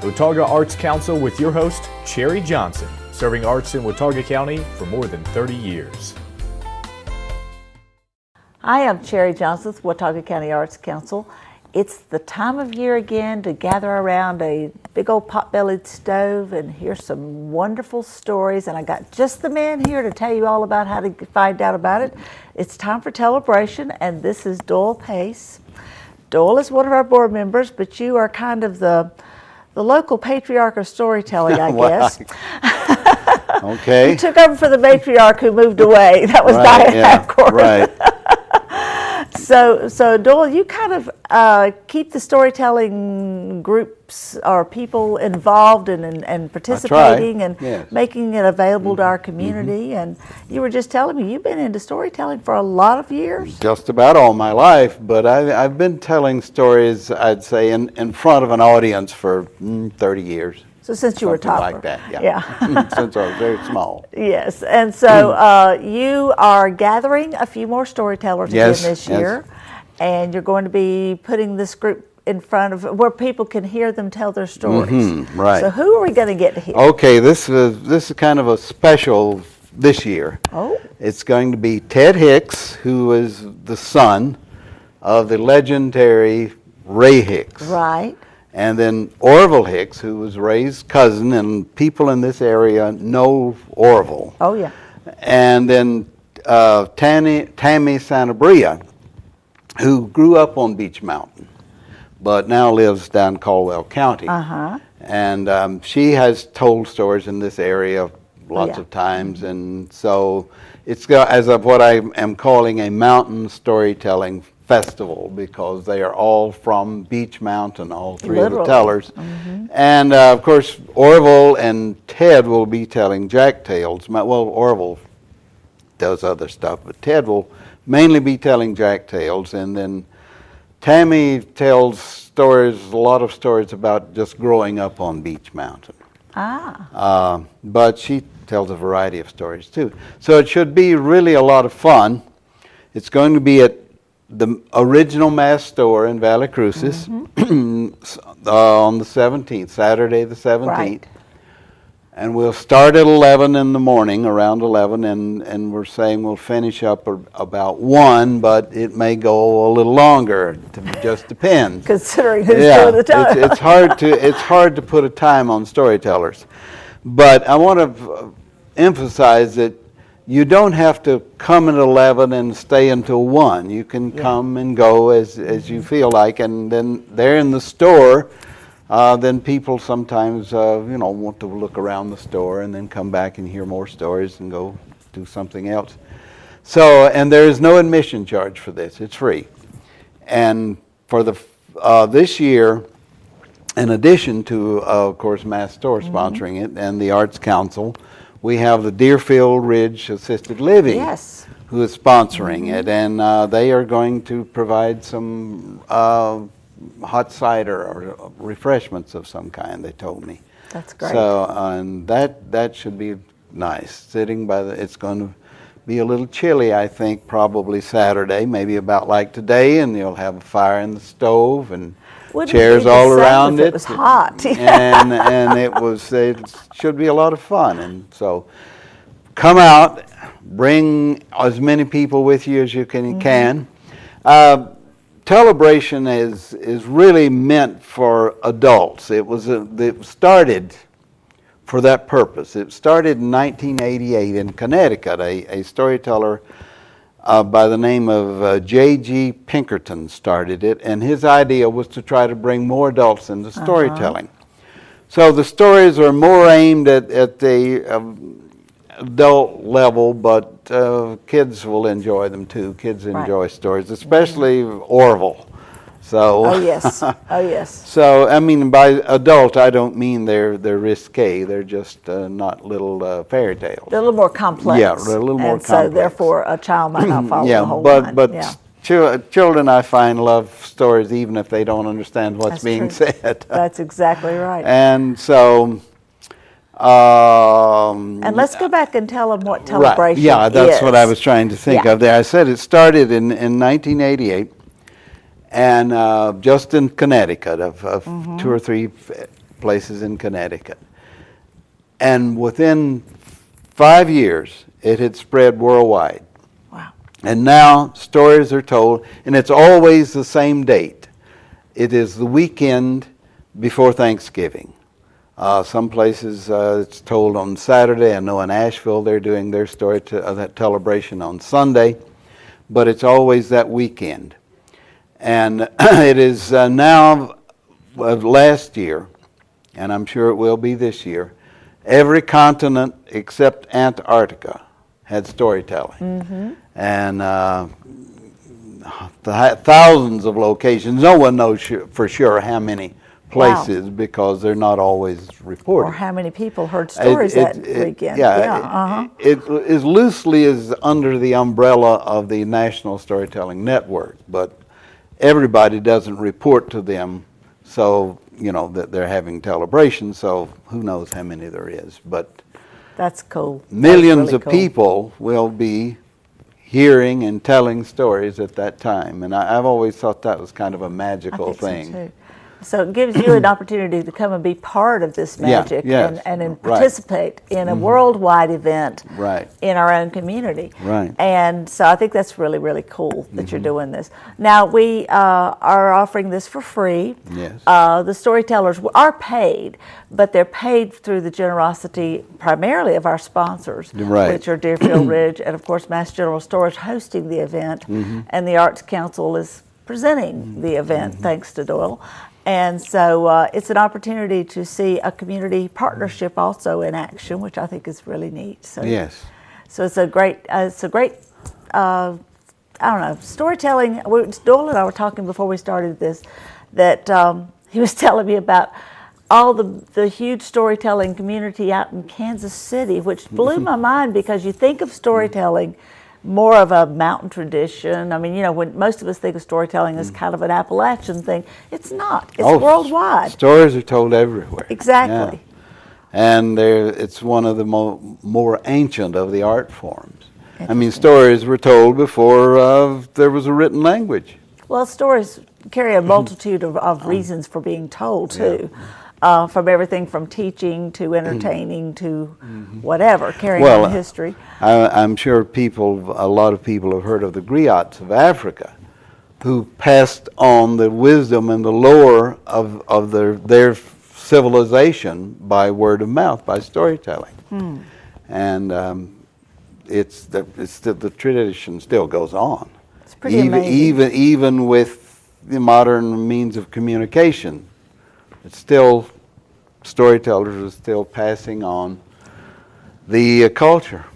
the Watauga Arts Council with your host, Cherry Johnson, serving arts in Watauga County for more than 30 years. Hi, I'm Cherry Johnson with Watauga County Arts Council. It's the time of year again to gather around a big old pot-bellied stove and hear some wonderful stories. And I got just the man here to tell you all about how to find out about it. It's time for celebration, and this is Doyle Pace. Doyle is one of our board members, but you are kind of the local patriarch of storytelling, I guess. Okay. You took over for the matriarch who moved away. That was Diane Hackcourt. Right. So Doyle, you kind of keep the storytelling groups or people involved and participating and making it available to our community. And you were just telling me you've been into storytelling for a lot of years. Just about all my life, but I've been telling stories, I'd say, in front of an audience for 30 years. So since you were toddler. Like that, yeah. Since I was very small. Yes, and so you are gathering a few more storytellers again this year, and you're going to be putting this group in front of where people can hear them tell their stories. Right. So who are we going to get to hear? Okay, this is kind of a special this year. Oh. It's going to be Ted Hicks, who is the son of the legendary Ray Hicks. Right. And then Orville Hicks, who was Ray's cousin, and people in this area know Orville. Oh, yeah. And then Tammy Santabria, who grew up on Beech Mountain, but now lives down Caldwell County. Uh-huh. And she has told stories in this area lots of times, and so it's got, as of what I am calling a mountain storytelling festival, because they are all from Beech Mountain, all three of the tellers. And of course, Orville and Ted will be telling Jack tales. Well, Orville does other stuff, but Ted will mainly be telling Jack tales. And then Tammy tells stories, a lot of stories about just growing up on Beech Mountain. But she tells a variety of stories too. So it should be really a lot of fun. It's going to be at the original Mass store in Valley Crucis on the 17th, Saturday the 17th. Right. And we'll start at 11 in the morning, around 11, and we're saying we'll finish up about 1, but it may go a little longer. It just depends. Considering who's doing the time. It's hard to put a time on storytellers. But I want to emphasize that you don't have to come at 11 and stay until 1. You can come and go as you feel like, and then they're in the store. Then people sometimes, want to look around the store and then come back and hear more stories and go do something else. So, and there is no admission charge for this. It's free. And for this year, in addition to, of course, Mass Store sponsoring it and the Arts Council, we have the Deerfield Ridge Assisted Living, who is sponsoring it, and they are going to provide some hot cider or refreshments of some kind, they told me. That's great. So, and that should be nice. Sitting by it's going to be a little chilly, I think, probably Saturday, maybe about like today, and you'll have a fire in the stove and chairs all around it. It was hot. and it should be a lot of fun. And so come out, bring as many people with you as you can. Celebration is really meant for adults. It started for that purpose. It started in 1988 in Connecticut. A storyteller by the name of J.G. Pinkerton started it, and his idea was to try to bring more adults into storytelling. So the stories are more aimed at the adult level, but kids will enjoy them too. Kids enjoy stories, especially Orville. So, oh yes. So I mean, by adult, I don't mean they're risque. They're just not little fairy tales. They're a little more complex. Yeah, they're a little more complex. So therefore, a child might not follow the whole line. But children, I find, love stories even if they don't understand what's being said. That's exactly right. And so. And let's go back and tell them what celebration is. Yeah, that's what I was trying to think of there. I said it started in 1988, and just in Connecticut, of 2 or 3 places in Connecticut. And within 5 years, it had spread worldwide. Wow. And now stories are told, and it's always the same date. It is the weekend before Thanksgiving. Some places it's told on Saturday. I know in Asheville they're doing their story that celebration on Sunday, but it's always that weekend. And it is now, last year, and I'm sure it will be this year, every continent except Antarctica had storytelling. And thousands of locations. No one knows for sure how many places because they're not always reported. Or how many people heard stories that weekend. It is loosely is under the umbrella of the National Storytelling Network, but everybody doesn't report to them, so you know that they're having celebration, so who knows how many there is. But that's cool. Millions of people will be hearing and telling stories at that time, and I've always thought that was kind of a magical thing. So too. So it gives you an opportunity to come and be part of this magic and participate in a worldwide event in our own community. And so I think that's really, really cool that you're doing this. Now, we are offering this for free. The storytellers are paid, but they're paid through the generosity primarily of our sponsors, which are Deerfield Ridge and, of course, Mass General Stores hosting the event, and the Arts Council is presenting the event, thanks to Doyle. And so it's an opportunity to see a community partnership also in action, which I think is really neat. So, so it's a great, I don't know, storytelling. Doyle and I were talking before we started this, that he was telling me about all the huge storytelling community out in Kansas City, which blew my mind because you think of storytelling more of a mountain tradition. I mean, you know, when most of us think of storytelling as kind of an Appalachian thing, it's not. It's worldwide. Stories are told everywhere. Exactly. And it's one of the more ancient of the art forms. I mean, stories were told before there was a written language. Well, stories carry a multitude of reasons for being told, too. From everything from teaching to entertaining to whatever, carrying on history. I'm sure a lot of people have heard of the griots of Africa, who passed on the wisdom and the lore of their civilization by word of mouth, by storytelling. And the tradition still goes on. It's pretty amazing. Even with the modern means of communication. It's still, storytellers are still passing on the culture.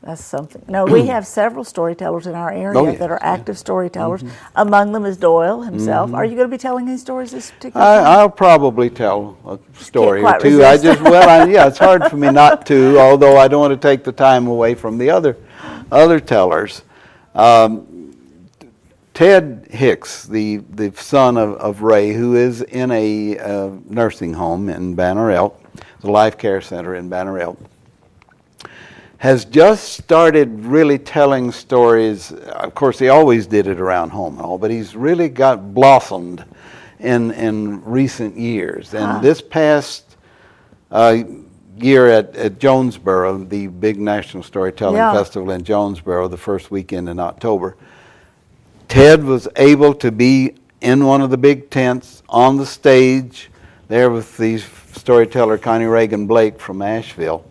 That's something. No, we have several storytellers in our area that are active storytellers. Among them is Doyle himself. Are you going to be telling any stories this particular time? I'll probably tell a story or two. Resist. It's hard for me not to, although I don't want to take the time away from the other tellers. Ted Hicks, the son of Ray, who is in a nursing home in Banner Elk, the Life Care Center in Banner Elk, has just started really telling stories. Of course, he always did it around home and all, but he's really got blossomed in recent years. And this past year at Jonesboro, the big National Storytelling Festival in Jonesboro, the first weekend in October, Ted was able to be in one of the big tents on the stage there with the storyteller Connie Reagan Blake from Asheville,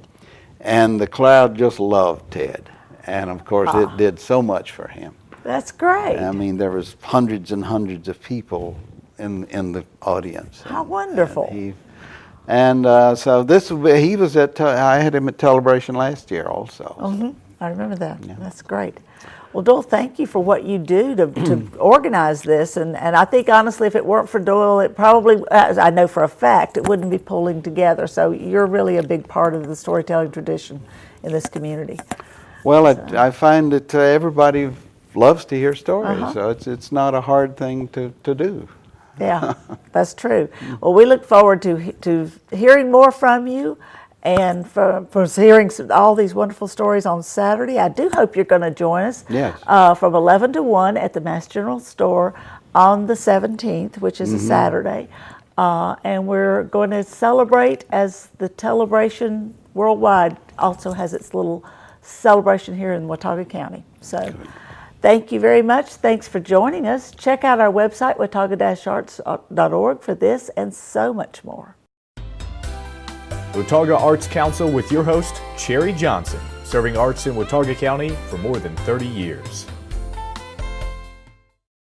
and the crowd just loved Ted, and of course it did so much for him. That's great. I mean, there was hundreds and hundreds of people in the audience. How wonderful! So he was at. I had him at Celebration last year also. I remember that. That's great. Well, Doyle, thank you for what you do to organize this. And I think, honestly, if it weren't for Doyle, it probably, as I know for a fact, it wouldn't be pulling together. So you're really a big part of the storytelling tradition in this community. Well, I find that everybody loves to hear stories, so it's not a hard thing to do. Yeah, that's true. Well, we look forward to hearing more from you. And for hearing all these wonderful stories on Saturday. I do hope you're going to join us from 11 to 1 at the Mass General Store on the 17th, which is a Saturday. And we're going to celebrate as the Telebration Worldwide also has its little celebration here in Watauga County. So thank you very much. Thanks for joining us. Check out our website, watauga-arts.org, for this and so much more. Watauga Arts Council with your host, Cherry Johnson, serving arts in Watauga County for more than 30 years.